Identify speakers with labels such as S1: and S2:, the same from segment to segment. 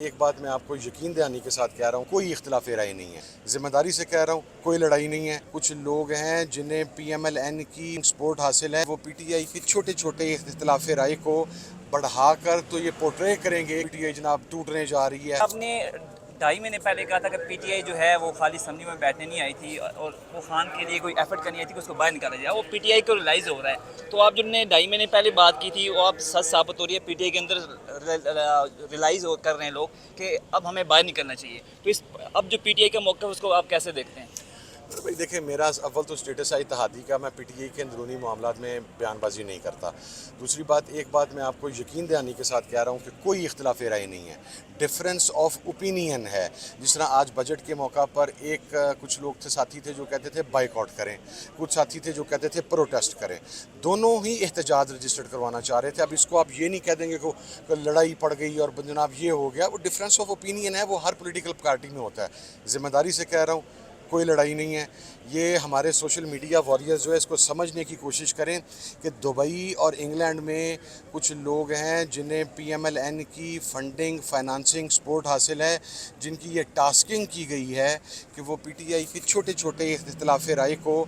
S1: एक बात मैं आपको यकीन दहानी के साथ कह रहा हूँ, कोई इख्तिलाफ राय नहीं है। जिम्मेदारी से कह रहा हूँ, कोई लड़ाई नहीं है। कुछ लोग हैं जिन्हें PMLN की सपोर्ट हासिल है, वो PTI की छोटे छोटे इख्तिलाफ राय को बढ़ाकर तो ये पोर्ट्रे करेंगे PTI जनाब टूटने जा रही है।
S2: आपने 2.5 महीने पहले कहा था कि पीटीआई जो है वो खाली असम्बली में बैठने नहीं आई थी और वो खान के लिए कोई एफर्ट करनी आई थी कि उसको बाहर निकाला जाए। वो पीटीआई को रिलाइज़ हो रहा है। तो आप जो ने 2.5 महीने पहले बात की थी वो आप सच साबित हो रही है। पीटीआई के अंदर रिलाइज़ कर रहे हैं लोग कि अब हमें बाहर निकलना चाहिए। तो इस अब जो पीटीआई का मौका है उसको आप कैसे देखते हैं?
S1: भाई देखिए, मेरा अव्वल तो स्टेटस है इत्तेहादी का, मैं PTI के अंदरूनी मामलात में बयानबाजी नहीं करता। दूसरी बात, एक बात मैं आपको यकीन दहानी के साथ कह रहा हूँ कि कोई इख्तिलाफ राय नहीं है, डिफरेंस ऑफ ओपिनियन है। जिस तरह आज बजट के मौका पर कुछ लोग थे, साथी थे जो कहते थे बाइकआउट करें, कुछ साथी थे जो कहते थे प्रोटेस्ट करें। दोनों ही एहतजाज रजिस्टर्ड करवाना चाह रहे थे। अब इसको आप ये नहीं कह देंगे कि लड़ाई पड़ गई और जनाब ये हो गया। वो डिफरेंस ऑफ ओपिनियन है, वो हर पोलिटिकल पार्टी में होता है। ज़िम्मेदारी से कह रहा हूँ, कोई लड़ाई नहीं है। ये हमारे सोशल मीडिया वॉरियर्स जो है इसको समझने की कोशिश करें कि दुबई और इंग्लैंड में कुछ लोग हैं जिन्हें PMLN की फंडिंग, फाइनेंसिंग, सपोर्ट हासिल है, जिनकी ये टास्किंग की गई है कि वो PTI के छोटे छोटे इख्तिलाफ राय को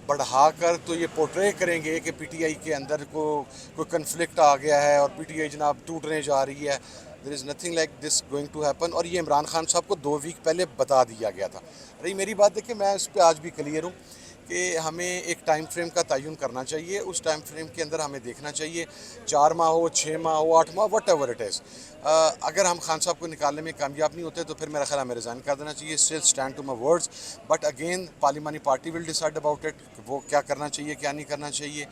S1: बढ़ाकर तो ये पोर्ट्रे करेंगे कि PTI के अंदर कोई कन्फ्लिक्ट आ गया है और PTI जनाब टूटने जा रही है। There is nothing like this going to happen. और ये इमरान खान साहब को 2 वीक पहले बता दिया गया था। रही मेरी बात, देखिए मैं इस पर आज भी क्लियर हूँ कि हमें एक टाइम फ्रेम का तयन करना चाहिए। उस टाइम फ्रेम के अंदर हमें देखना चाहिए, 4 माह हो, 6 माह हो, 8 माह, वट एवर इट इज़। अगर हम खान साहब को निकालने में कामयाब नहीं होते तो फिर मेरा ख्याल हमें रिज़ाइन कर देना चाहिए। Still stand to my words, but again parliamentary party will decide about it, वो क्या करना चाहिए क्या नहीं करना चाहिए।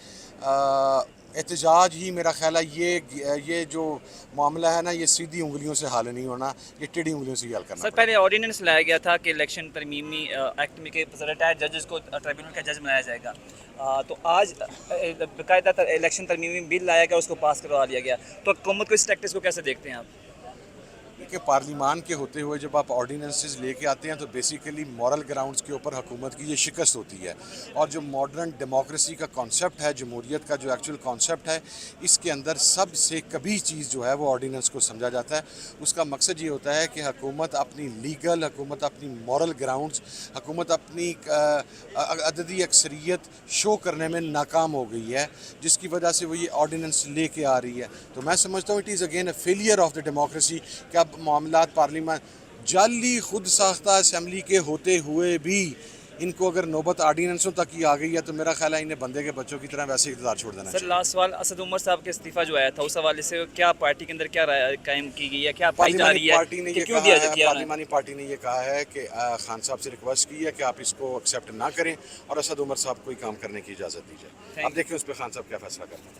S1: एहतजाज ही मेरा ख्याल है, ये जो मामला है ना, ये सीधी उंगलियों से हल नहीं होना, ये टेढ़ी उंगलियों से ही हल करना
S2: सर,
S1: पड़ेगा।
S2: पहले ऑर्डिनेंस लाया गया था कि इलेक्शन तरमीमी एक्ट में के रिटायर्ड जजेस को ट्रिब्यूनल का जज बनाया जाएगा। तो आज बाकायदा इलेक्शन तरमीमी बिल लाया गया, उसको पास करवा लिया गया। तो हुकूमत को इस टैक्टिस को कैसे देखते हैं आप?
S1: कि पार्लिमान के होते हुए जब आप ऑर्डिनेंसेस लेके आते हैं तो बेसिकली मॉरल ग्राउंड्स के ऊपर हुकूमत की ये शिकस्त होती है। और जो मॉडर्न डेमोक्रेसी का कॉन्सेप्ट है, जमहूरियत का जो एक्चुअल कॉन्सेप्ट है, इसके अंदर सबसे कभी चीज़ जो है वो ऑर्डिनेंस को समझा जाता है। उसका मकसद ये होता है कि हुकूमत अपनी लीगल, हुकूमत अपनी मॉरल ग्राउंड्स, हुकूमत अपनी अददी अक्सरियत शो करने में नाकाम हो गई है, जिसकी वजह से वो ये ऑर्डिनेंस लेके आ रही है। तो मैं समझता हूँ it is again a failure of the democracy कि अब मामलात पार्लियामेंट जाली खुद साख्ता असम्बली के होते हुए भी इनको अगर नौबत ऑर्डिनेंसों तक ही आ गई है तो मेरा ख्याल है इन्हें बंदे के बच्चों की तरह वैसे इक़्तिदार छोड़ देना
S2: सर,
S1: चाहिए।
S2: लास्ट सवाल, असद उमर साहब के इस्तीफ़ा जो आया था उस हवाले से क्या पार्टी के अंदर क्या राय कायम की गई है, क्या पाई जा
S1: पार्लिमानी
S2: रही है
S1: पार्टी ने
S2: कि
S1: ये
S2: क्यों
S1: कहा
S2: दिया
S1: है,
S2: किया उन्होंने?
S1: पार्लिमानी पार्टी ने ये कहा है कि खान साहब से रिक्वेस्ट की है कि आप इसको एक्सेप्ट ना करें और असद उमर साहब को ही काम करने की इजाज़त दीजिए। अब देखें उस पर खान साहब क्या फैसला करते हैं।